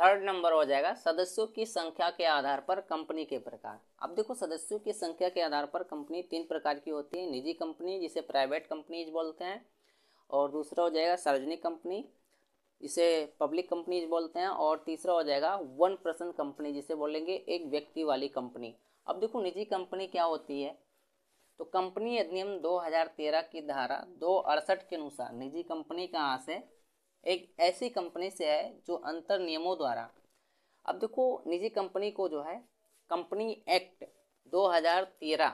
Third number हो जाएगा सदस्यों की संख्या के आधार पर कंपनी के प्रकार। अब देखो सदस्यों की संख्या के आधार पर कंपनी 3 प्रकार की होती है। निजी कंपनी जिसे प्राइवेट कंपनीज बोलते हैं, और दूसरा हो जाएगा सार्वजनिक कंपनी जिसे पब्लिक कंपनीज बोलते हैं, और तीसरा हो जाएगा वन पर्सन कंपनी जिसे बोलेंगे एक व्यक्ति वाली कंपनी। अब देखो निजी कंपनी क्या होती है, तो कंपनी अधिनियम 2013 की धारा 268 के अनुसार निजी कंपनी कहाँ से एक ऐसी कंपनी से है जो अंतर नियमों द्वारा। अब देखो निजी कंपनी को जो है कंपनी एक्ट 2013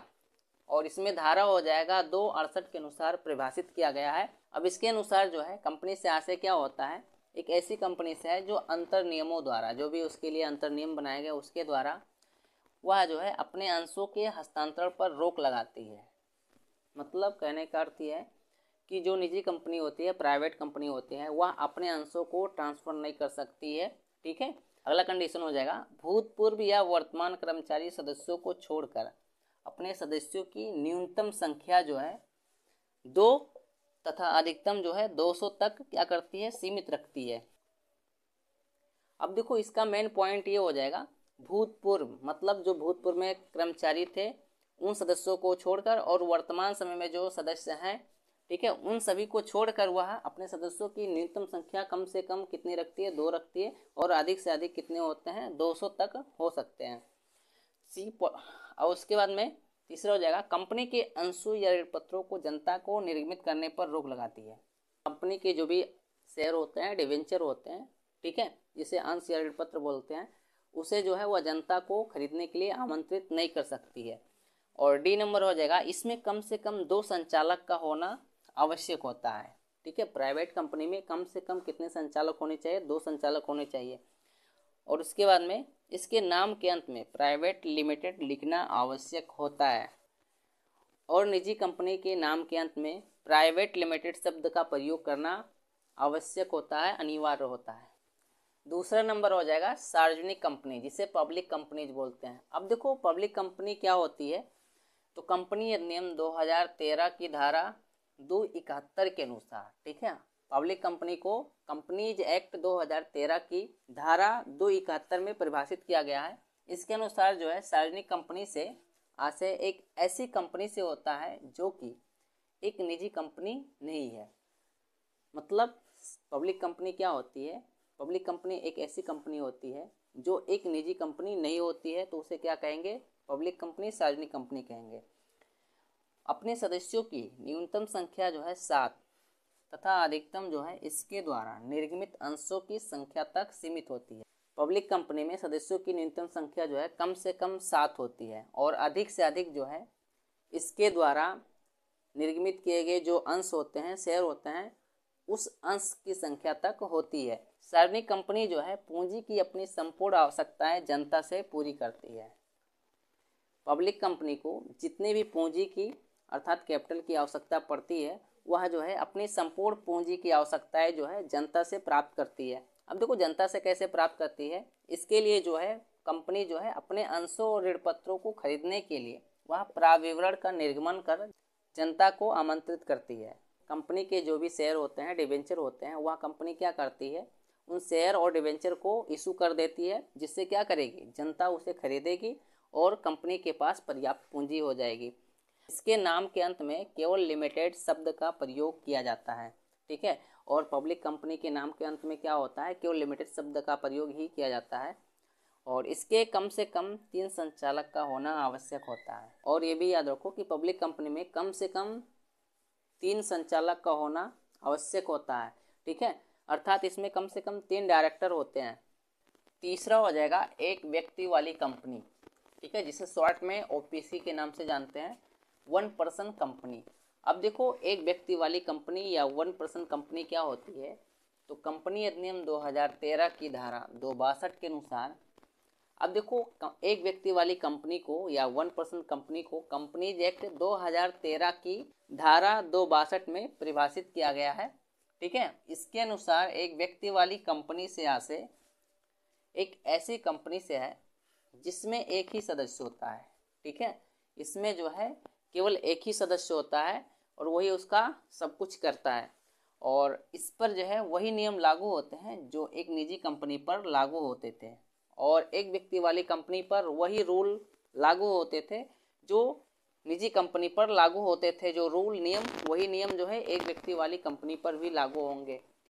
और इसमें धारा हो जाएगा 268 के अनुसार परिभाषित किया गया है। अब इसके अनुसार जो है कंपनी से आशय क्या होता है, एक ऐसी कंपनी से है जो अंतर नियमों द्वारा, जो भी उसके लिए अंतर नियम बनाए गए उसके द्वारा वह जो है अपने अंशों के हस्तांतरण पर रोक लगाती है। मतलब कहने का अर्थ यह है कि जो निजी कंपनी होती है, प्राइवेट कंपनी होती है, वह अपने अंशों को ट्रांसफ़र नहीं कर सकती है। ठीक है। अगला कंडीशन हो जाएगा भूतपूर्व या वर्तमान कर्मचारी सदस्यों को छोड़कर अपने सदस्यों की न्यूनतम संख्या जो है 2 तथा अधिकतम जो है 200 तक क्या करती है, सीमित रखती है। अब देखो इसका मेन पॉइंट ये हो जाएगा भूतपूर्व, मतलब जो भूतपूर्व में कर्मचारी थे उन सदस्यों को छोड़कर, और वर्तमान समय में जो सदस्य हैं, ठीक है, उन सभी को छोड़कर वह अपने सदस्यों की न्यूनतम संख्या कम से कम कितनी रखती है, 2 रखती है, और अधिक से अधिक कितने होते हैं, 200 तक हो सकते हैं। और उसके बाद में तीसरा हो जाएगा कंपनी के अंशों या ऋण पत्रों को जनता को निर्गमित करने पर रोक लगाती है। कंपनी के जो भी शेयर होते हैं, डिवेंचर होते हैं, ठीक है, जिसे अंश या ऋण पत्र बोलते हैं, उसे जो है वह जनता को खरीदने के लिए आमंत्रित नहीं कर सकती है। और डी नंबर हो जाएगा इसमें कम से कम 2 संचालक का होना आवश्यक होता है। ठीक है, प्राइवेट कंपनी में कम से कम कितने संचालक होने चाहिए, 2 संचालक होने चाहिए। और उसके बाद में इसके नाम के अंत में प्राइवेट लिमिटेड लिखना आवश्यक होता है, और निजी कंपनी के नाम के अंत में प्राइवेट लिमिटेड शब्द का प्रयोग करना आवश्यक होता है, अनिवार्य होता है। दूसरा नंबर हो जाएगा सार्वजनिक कंपनी जिसे पब्लिक कंपनीज बोलते हैं। अब देखो पब्लिक कंपनी क्या होती है, तो कंपनी अधिनियम 2013 की धारा 271 के अनुसार, ठीक है, पब्लिक कंपनी को कंपनीज एक्ट 2013 की धारा 271 में परिभाषित किया गया है। इसके अनुसार जो है सार्वजनिक कंपनी से आशय एक ऐसी कंपनी से होता है जो कि एक निजी कंपनी नहीं है। मतलब पब्लिक कंपनी क्या होती है, पब्लिक कंपनी एक ऐसी कंपनी होती है जो एक निजी कंपनी नहीं होती है, तो उसे क्या कहेंगे, पब्लिक कंपनी, सार्वजनिक कंपनी कहेंगे। अपने सदस्यों की न्यूनतम संख्या जो है 7 तथा अधिकतम जो है इसके द्वारा निर्गमित अंशों की संख्या तक सीमित होती है। पब्लिक कंपनी में सदस्यों की न्यूनतम संख्या जो है कम से कम 7 होती है, और अधिक से अधिक जो है इसके द्वारा निर्गमित किए गए जो अंश होते हैं, शेयर होते हैं, उस अंश की संख्या तक होती है। सार्वजनिक कंपनी जो है पूंजी की अपनी संपूर्ण आवश्यकताएं जनता से पूरी करती है। पब्लिक कंपनी को जितनी भी पूंजी की अर्थात कैपिटल की आवश्यकता पड़ती है, वह जो है अपनी संपूर्ण पूंजी की आवश्यकताएं जो है जनता से प्राप्त करती है। अब देखो जनता से कैसे प्राप्त करती है, इसके लिए जो है कंपनी जो है अपने अंशों और ऋण पत्रों को खरीदने के लिए वह प्राविवरण का निर्गमन कर जनता को आमंत्रित करती है। कंपनी के जो भी शेयर होते हैं, डिवेंचर होते हैं, वह कंपनी क्या करती है, उन शेयर और डिवेंचर को इशू कर देती है, जिससे क्या करेगी, जनता उसे खरीदेगी और कंपनी के पास पर्याप्त पूंजी हो जाएगी। इसके नाम के अंत में केवल लिमिटेड शब्द का प्रयोग किया जाता है। ठीक है, और पब्लिक कंपनी के नाम के अंत में क्या होता है, केवल लिमिटेड शब्द का प्रयोग ही किया जाता है, और इसके कम से कम 3 संचालक का होना आवश्यक होता है। और ये भी याद रखो कि पब्लिक कंपनी में कम से कम 3 संचालक का होना आवश्यक होता है। ठीक है, अर्थात इसमें कम से कम 3 डायरेक्टर होते हैं। तीसरा हो जाएगा एक व्यक्ति वाली कंपनी, ठीक है, जिसे शॉर्ट में ओपीसी के नाम से जानते हैं, 1 पर्सन कंपनी। अब देखो एक व्यक्ति वाली कंपनी या 1 पर्सन कंपनी क्या होती है, तो कंपनी अधिनियम 2013 की धारा 262 के अनुसार, अब देखो एक व्यक्ति वाली कंपनी को या 1 पर्सन कंपनी को कंपनीज एक्ट 2013 की धारा 262 में परिभाषित किया गया है। ठीक है, इसके अनुसार एक व्यक्ति वाली कंपनी से आशय एक ऐसी कंपनी से है जिसमें एक ही सदस्य होता है। ठीक है, इसमें जो है केवल एक ही सदस्य होता है और वही उसका सब कुछ करता है, और इस पर जो है वही नियम लागू होते हैं जो एक निजी कंपनी पर लागू होते थे, और एक व्यक्ति वाली कंपनी पर वही रूल लागू होते थे जो निजी कंपनी पर लागू होते थे। जो रूल नियम, वही नियम जो है एक व्यक्ति वाली कंपनी पर भी लागू होंगे।